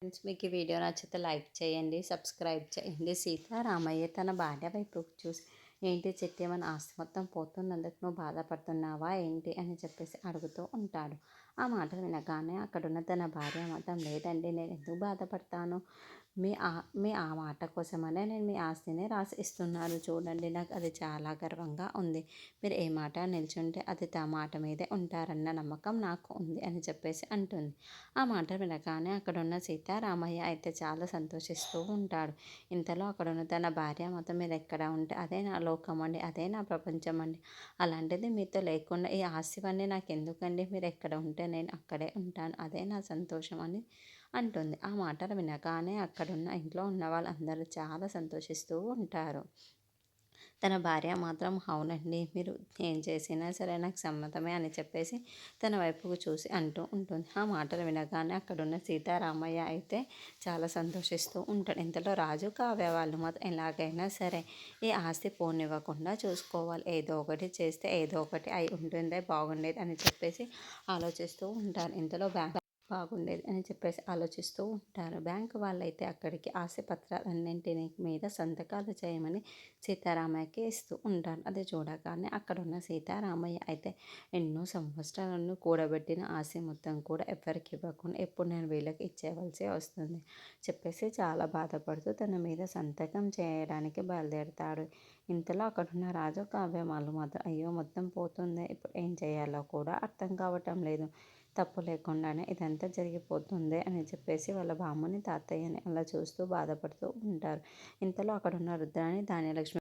Friends మీకు ఈ video నచ్చితే లైక్ చేయండి, సబ్స్క్రైబ్ చేయండి. సీతారామయ్య తన భార్య వైపు చూసి, ఏంటి చిట్టి మన ఆస్తి మొత్తం పోతున్నందుకు నువ్వు బాధపడుతున్నావా ఏంటి అని చెప్పేసి అడుగుతూ ఉంటాడు. ఆ మాటలు వినగానే అక్కడున్న తన భార్య మాత్రం, లేదండి నేను ఎందుకు బాధపడతాను, మీ ఆ మాట కోసమనే నేను మీ ఆస్తిని రాసి ఇస్తున్నాను చూడండి, నాకు అది చాలా గర్వంగా ఉంది. మీరు ఏ మాట నిల్చుంటే అది మాట మీదే ఉంటారన్న నమ్మకం నాకు ఉంది అని చెప్పేసి అంటుంది. ఆ మాట వినగానే అక్కడున్న సీతారామయ్య అయితే చాలా సంతోషిస్తూ ఉంటాడు. ఇంతలో అక్కడున్న తన భార్య మొత్తం, మీరు ఎక్కడ ఉంటే అదే నా లోకం అండి, అదే నా ప్రపంచం అండి, అలాంటిది మీతో లేకుండా ఈ ఆస్తివన్నీ నాకు ఎందుకండి, మీరు ఎక్కడ ఉంటే నేను అక్కడే ఉంటాను, అదే నా సంతోషం అని అంటుంది. ఆ మాటలు వినగానే అక్కడున్న ఇంట్లో ఉన్న వాళ్ళందరూ చాలా సంతోషిస్తూ ఉంటారు. తన భార్య మాత్రం, అవునండి మీరు ఏం చేసినా సరే నాకు సమ్మతమే అని చెప్పేసి తన వైపుకు చూసి అంటూ ఉంటుంది. ఆ మాటలు వినగానే అక్కడున్న సీతారామయ్య అయితే చాలా సంతోషిస్తూ ఉంటాడు. ఇంతలో రాజు కావ్య వాళ్ళు మాత్రం ఎలాగైనా సరే ఈ ఆస్తి పోనివ్వకుండా చూసుకోవాలి, ఏదో ఒకటి చేస్తే ఏదో ఒకటి అయి ఉంటుందే బాగుండేది అని చెప్పేసి ఆలోచిస్తూ ఉంటారు. ఇంతలో బాగుండేది అని చెప్పేసి ఆలోచిస్తూ ఉంటారు. బ్యాంకు వాళ్ళైతే అక్కడికి ఆస్తి పత్రాలన్నింటినీ మీద సంతకాలు చేయమని సీతారామయ్యకి ఇస్తూ ఉంటారు. అది చూడగానే అక్కడున్న సీతారామయ్య అయితే, ఎన్నో సంవత్సరాలను కూడబెట్టిన ఆస్తి మొత్తం కూడా ఎవరికి ఇవ్వకుండా ఎప్పుడు నేను వీళ్ళకి ఇచ్చేవలసి వస్తుంది చెప్పేసి చాలా బాధపడుతూ తన మీద సంతకం చేయడానికి బయలుదేరుతాడు. ఇంతలో అక్కడున్న రాజు కావ్య వాళ్ళు మాత్రం, అయ్యో మొత్తం పోతుంది, ఇప్పుడు ఏం చేయాలో కూడా అర్థం కావటం లేదు, తప్పు లేకుండానే ఇదంతా జరిగిపోతుంది అని చెప్పేసి వాళ్ళ బామ్మని తాతయ్యని అలా చూస్తూ బాధపడుతూ ఉంటారు. ఇంతలో అక్కడున్న రుద్రాని ధాన్యలక్ష్మి